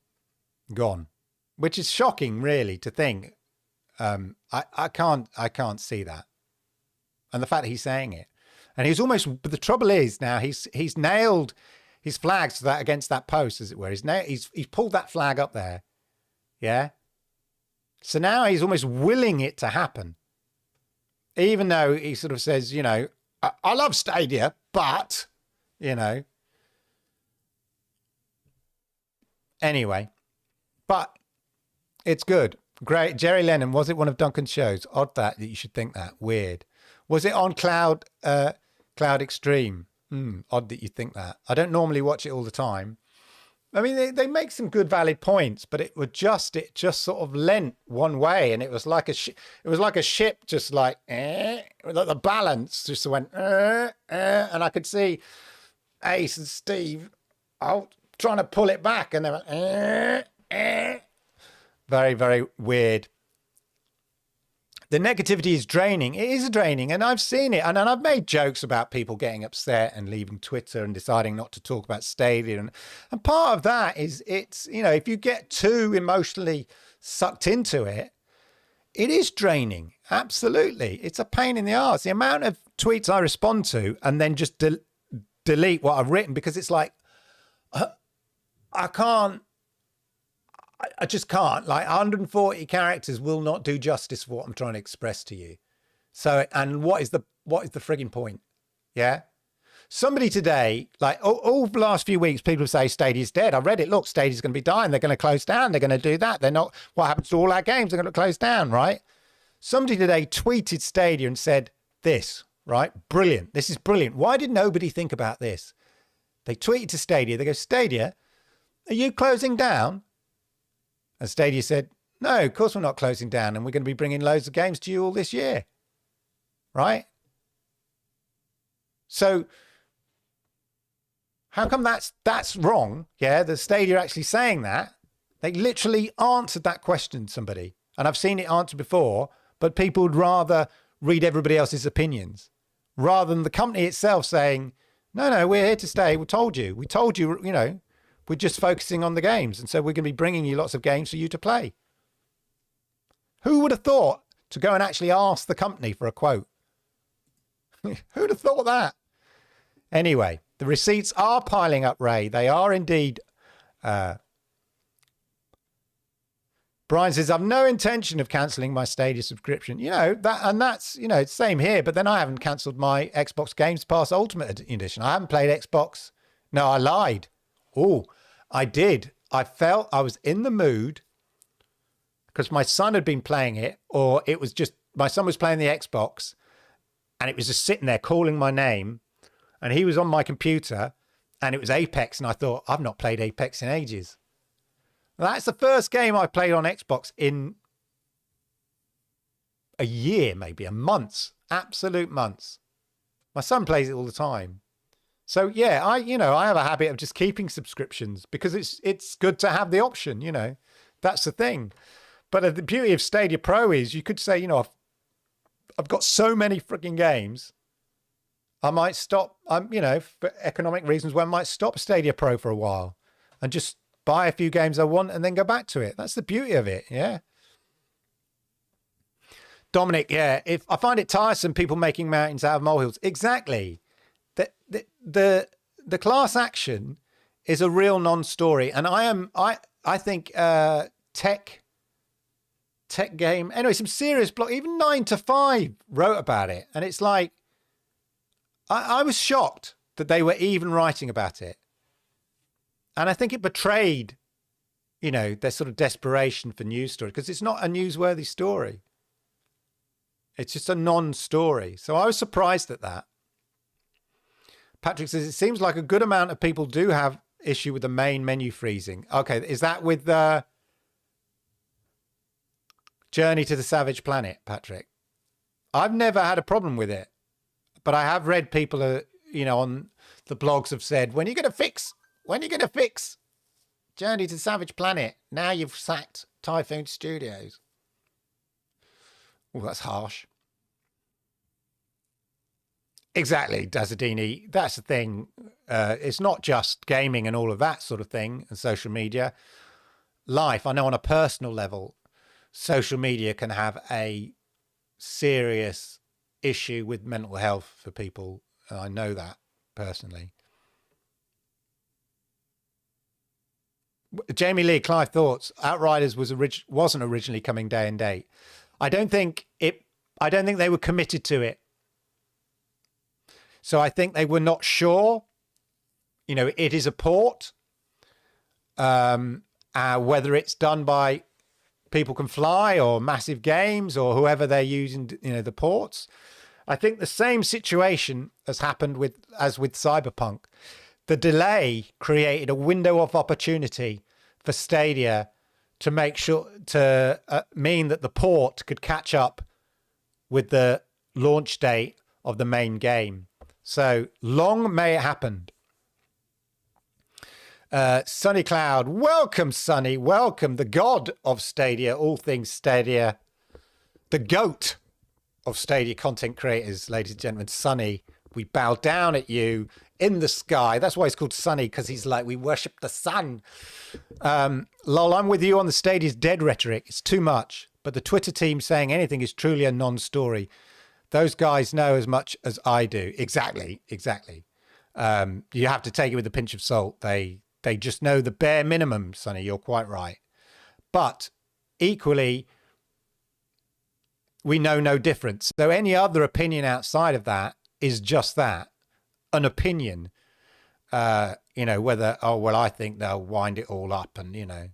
gone, which is shocking, really, to think. I can't see that. And the fact that he's saying it, and he's almost. But the trouble is now he's nailed his flags to that against that post, as it were. He's pulled that flag up there. Yeah. So now he's almost willing it to happen. Even though he sort of says, you know, I love Stadia, but, you know. Anyway, but it's good. Great. Jerry Lennon, was it one of Duncan's shows? Odd that you should think that. Weird. Was it on Cloud Extreme? Odd that you think that. I don't normally watch it all the time. I mean, they make some good, valid points, but it just sort of leant one way, and it was like a ship, just like the balance just went, and I could see Ace and Steve trying to pull it back, and they went, very, very weird. The negativity is draining. It is draining, and I've seen it. And I've made jokes about people getting upset and leaving Twitter and deciding not to talk about Stadia. And part of that is it's, you know, if you get too emotionally sucked into it, it is draining. Absolutely. It's a pain in the arse. The amount of tweets I respond to and then just delete what I've written because it's like, I just can't. Like 140 characters will not do justice for what I'm trying to express to you. So, and what is the frigging point? Yeah. Somebody today, like all the last few weeks, people say Stadia's dead. I read it. Look, Stadia's going to be dying. They're going to close down. They're going to do that. They're not. What happens to all our games? They're going to close down, right? Somebody today tweeted Stadia and said this, right? Brilliant. This is brilliant. Why did nobody think about this? They tweeted to Stadia. They go, Stadia, are you closing down? And Stadia said, no, of course we're not closing down, and we're going to be bringing loads of games to you all this year. Right? So how come that's wrong? Yeah, the Stadia actually saying that. They literally answered that question, somebody. And I've seen it answered before, but people would rather read everybody else's opinions rather than the company itself saying, no, we're here to stay. We told you, you know, we're just focusing on the games. And so we're going to be bringing you lots of games for you to play. Who would have thought to go and actually ask the company for a quote? Who'd have thought that? Anyway, the receipts are piling up, Ray. They are indeed. Brian says, I've no intention of cancelling my Stadia subscription. You know, that's, you know, it's same here. But then I haven't cancelled my Xbox Games Pass Ultimate Edition. I haven't played Xbox. No, I lied. Oh, I did. I felt I was in the mood because my son had been playing it, or it was just my son was playing the Xbox and it was just sitting there calling my name, and he was on my computer and it was Apex, and I thought, I've not played Apex in ages. That's the first game I played on Xbox in a year, maybe a month, absolute months. My son plays it all the time. So yeah, I have a habit of just keeping subscriptions because it's good to have the option, you know, that's the thing. But the beauty of Stadia Pro is you could say, you know, I've got so many freaking games. I might stop, you know, for economic reasons, where I might stop Stadia Pro for a while and just buy a few games I want and then go back to it. That's the beauty of it. Yeah. Dominic, yeah, if I find it tiresome, people making mountains out of molehills. Exactly. The class action is a real non-story, and I think tech game, anyway, some serious blog, even 9 to 5 wrote about it, and it's like I was shocked that they were even writing about it, and I think it betrayed, you know, their sort of desperation for news story, because it's not a newsworthy story. It's just a non-story. So I was surprised at that. Patrick says, it seems like a good amount of people do have issue with the main menu freezing. Okay, is that with the Journey to the Savage Planet, Patrick? I've never had a problem with it, but I have read people, you know, on the blogs have said, when are you going to fix Journey to Savage Planet. Now you've sacked Typhoon Studios. Oh, that's harsh. Exactly, Dazzadini. That's the thing. It's not just gaming and all of that sort of thing and social media. Life, I know on a personal level, social media can have a serious issue with mental health for people. And I know that personally. Jamie Lee, Clive thoughts. Outriders wasn't originally coming day and date. I don't think they were committed to it. So I think they were not sure. You know, it is a port. Whether it's done by People Can Fly or Massive Games or whoever they're using, you know, the ports. I think the same situation has happened as with Cyberpunk. The delay created a window of opportunity for Stadia to make sure mean that the port could catch up with the launch date of the main game. So long may it happen. Sunny Cloud, welcome, Sunny, welcome, the god of Stadia, all things Stadia, the goat of Stadia content creators, ladies and gentlemen. Sunny, we bow down at you in the sky. That's why he's called Sunny, because he's like, we worship the sun. Lol, I'm with you on the Stadia's dead rhetoric. It's too much, but the Twitter team saying anything is truly a non-story. Those guys know as much as I do. Exactly. You have to take it with a pinch of salt. They just know the bare minimum, Sonny. You're quite right. But equally, we know no difference. So any other opinion outside of that is just that, an opinion. You know, whether, oh, well, I think they'll wind it all up and, you know.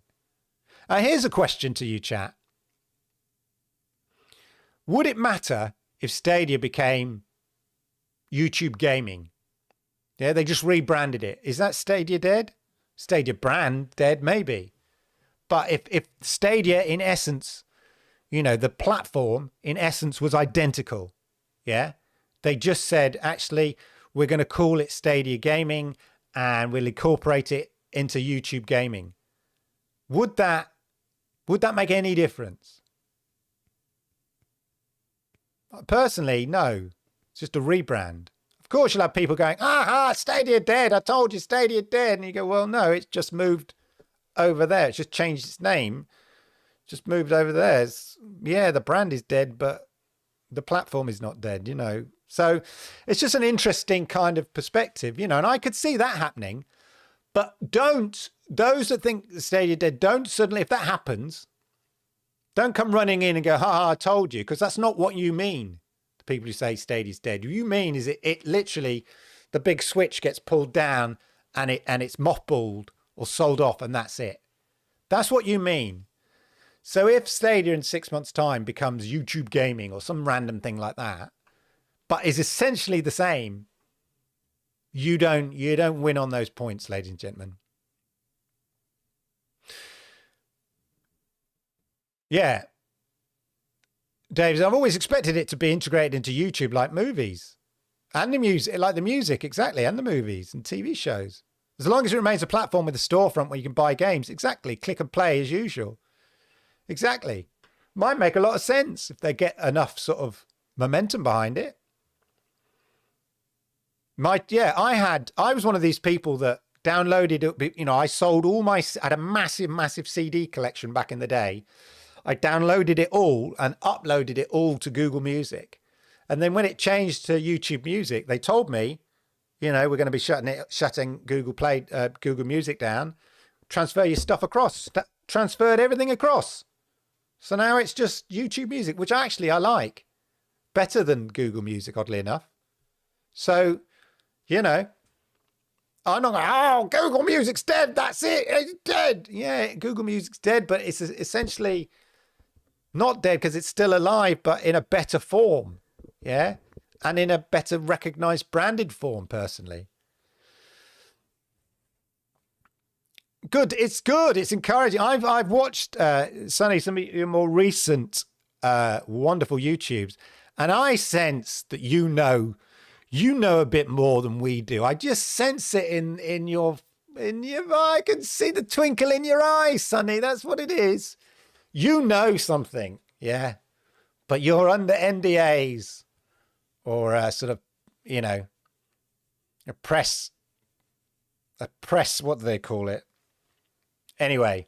Here's a question to you, chat. Would it matter if Stadia became YouTube Gaming? Yeah, they just rebranded it. Is that Stadia dead? Stadia brand dead, maybe. But if Stadia, in essence, you know, the platform, in essence, was identical, yeah? They just said, actually, we're going to call it Stadia Gaming and we'll incorporate it into YouTube Gaming. Would that make any difference? Personally, no. It's just a rebrand. Of course, you'll have people going, Stadia dead. I told you, Stadia dead. And you go, well, no, it's just moved over there. It's just changed its name. Just moved over there. Yeah, the brand is dead, but the platform is not dead, you know. So it's just an interesting kind of perspective, you know, and I could see that happening. But those that think Stadia dead, don't suddenly, if that happens, don't come running in and go, I told you, because that's not what you mean. People who say Stadia's dead, you mean is it literally the big switch gets pulled down and it's mothballed or sold off and that's it. That's what you mean. So if Stadia in 6 months' time becomes YouTube Gaming or some random thing like that, but is essentially the same, you don't win on those points, ladies and gentlemen. Yeah. Dave, I've always expected it to be integrated into YouTube like movies and the music, like the music, exactly, and the movies and TV shows. As long as it remains a platform with a storefront where you can buy games, exactly, click and play as usual. Exactly. Might make a lot of sense if they get enough sort of momentum behind it. I was one of these people that downloaded, you know, I had a massive CD collection back in the day. I downloaded it all and uploaded it all to Google Music. And then when it changed to YouTube Music, they told me, you know, we're going to be shutting Google Music down. Transfer your stuff across. Transferred everything across. So now it's just YouTube Music, which actually I like. Better than Google Music, oddly enough. So, you know, I'm not going, Google Music's dead. That's it. It's dead. Yeah, Google Music's dead, but it's essentially not dead because it's still alive, but in a better form. Yeah. And in a better recognized branded form, personally. Good. It's good. It's encouraging. I've watched, Sonny, some of your more recent wonderful YouTubes, and I sense that you know a bit more than we do. I just sense it in your I can see the twinkle in your eyes, Sonny. That's what it is. You know something, yeah, but you're under NDAs or sort of, you know, a press, what do they call it? Anyway,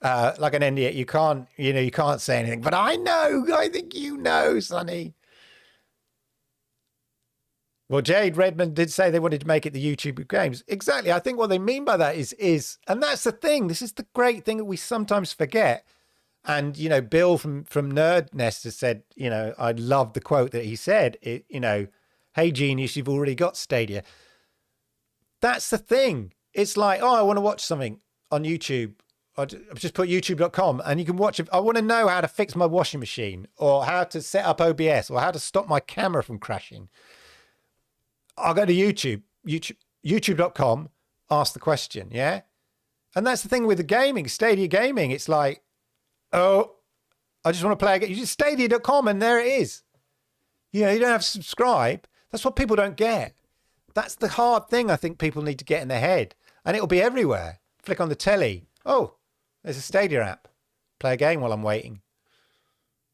like an NDA, you can't say anything, but I think you know, Sonny. Well, Jade Redmond did say they wanted to make it the YouTube of games. Exactly. I think what they mean by that is, and that's the thing. This is the great thing that we sometimes forget. And, you know, Bill from Nerd Nest has said, you know, I love the quote that he said, you know, hey, genius, you've already got Stadia. That's the thing. It's like, oh, I want to watch something on YouTube. I just put youtube.com and you can watch it. I want to know how to fix my washing machine or how to set up OBS or how to stop my camera from crashing. I'll go to youtube.com, ask the question, yeah? And that's the thing with the gaming, Stadia Gaming. It's like, oh, I just want to play a game. You just stadia.com and there it is. You know, you don't have to subscribe. That's what people don't get. That's the hard thing I think people need to get in their head. And it'll be everywhere. Flick on the telly. Oh, there's a Stadia app. Play a game while I'm waiting.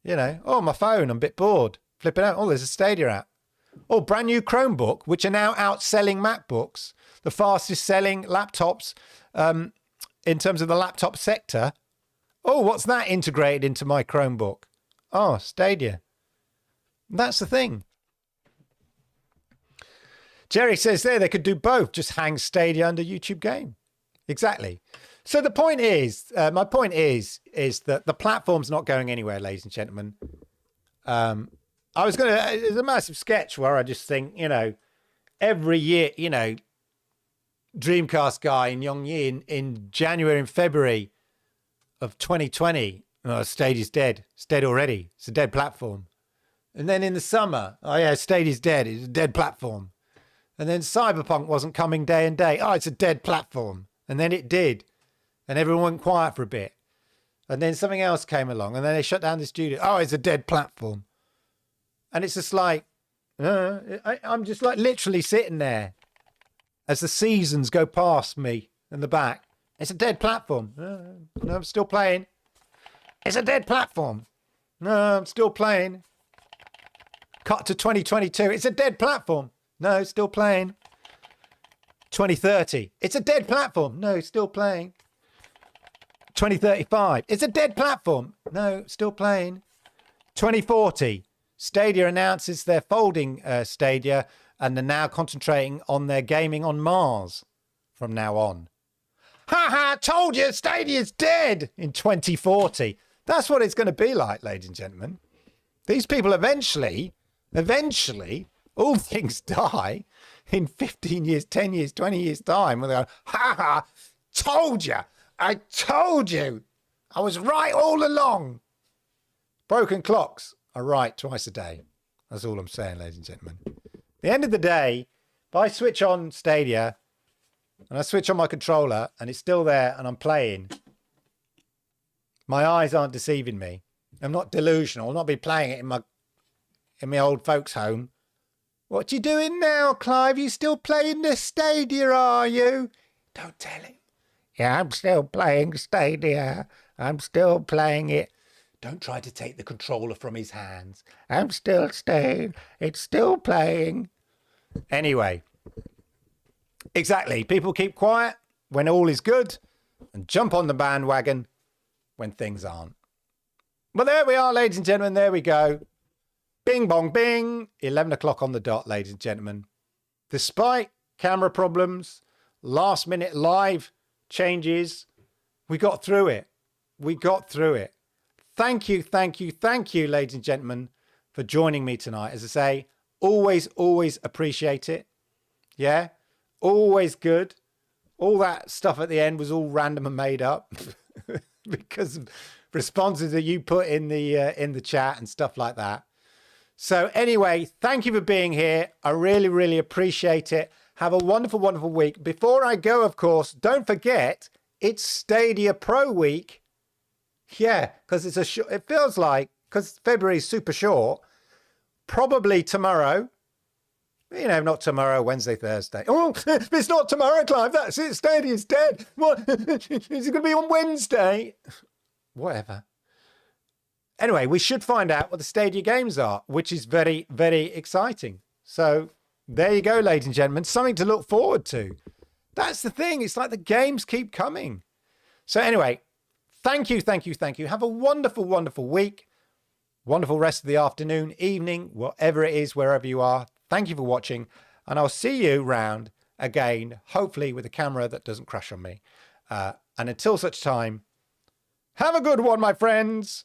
You know, oh, my phone, I'm a bit bored. Flip it out. Oh, there's a Stadia app. Oh, brand new Chromebook, which are now outselling MacBooks, the fastest selling laptops in terms of the laptop sector. Oh, what's that integrated into my Chromebook? Oh, Stadia. That's the thing. Jerry says they could do both. Just hang Stadia under YouTube Game. Exactly. So the point is, my point is that the platform's not going anywhere, ladies and gentlemen. It's a massive sketch where I just think, you know, every year, you know, Dreamcast guy in Yongyi in January and February of 2020, oh, Stadia's dead. It's dead already. It's a dead platform. And then in the summer, oh yeah, Stadia's dead. It's a dead platform. And then Cyberpunk wasn't coming day and day. Oh, it's a dead platform. And then it did. And everyone went quiet for a bit. And then something else came along and then they shut down the studio. Oh, it's a dead platform. And it's just like, I'm just like literally sitting there as the seasons go past me in the back. It's a dead platform. No, I'm still playing. It's a dead platform. No, I'm still playing. Cut to 2022. It's a dead platform. No, still playing. 2030. It's a dead platform. No, still playing. 2035. It's a dead platform. No, still playing. 2040. Stadia announces they're folding Stadia and they're now concentrating on their gaming on Mars from now on. Ha ha, told you Stadia's dead in 2040. That's what it's going to be like, ladies and gentlemen. These people eventually, all things die in 15 years, 10 years, 20 years time. When they go, ha ha, told you. I told you. I was right all along. Broken clocks are right twice a day. That's all I'm saying, ladies and gentlemen. At the end of the day, if I switch on Stadia and I switch on my controller and it's still there and I'm playing, my eyes aren't deceiving me. I'm not delusional. I'll not be playing it in my old folks' home. What you doing now, Clive? You still playing the Stadia, are you? Don't tell him. Yeah, I'm still playing Stadia. I'm still playing it. Don't try to take the controller from his hands. I'm still staying. It's still playing. Anyway, exactly. People keep quiet when all is good and jump on the bandwagon when things aren't. Well, there we are, ladies and gentlemen. There we go. Bing, bong, bing. 11 o'clock on the dot, ladies and gentlemen. Despite camera problems, last minute live changes, we got through it. We got through it. Thank you, ladies and gentlemen, for joining me tonight. As I say, always appreciate it. Yeah, always good. All that stuff at the end was all random and made up because of responses that you put in the chat and stuff like that. So anyway, thank you for being here. I really appreciate it. Have a wonderful week. Before I go, of course, don't forget it's Stadia Pro week. Yeah, because it feels like, because February is super short, probably tomorrow You know, not tomorrow, Wednesday, Thursday. Oh, it's not tomorrow, Clive. That's it. Stadia's dead. What? Is it going to be on Wednesday? Whatever. Anyway, we should find out what the Stadia games are, which is very, very exciting. So there you go, ladies and gentlemen. Something to look forward to. That's the thing. It's like the games keep coming. So anyway, thank you, thank you, thank you. Have a wonderful, wonderful week. Wonderful rest of the afternoon, evening, whatever it is, wherever you are. Thank you for watching. And I'll see you round again, hopefully with a camera that doesn't crash on me. And until such time, have a good one, my friends.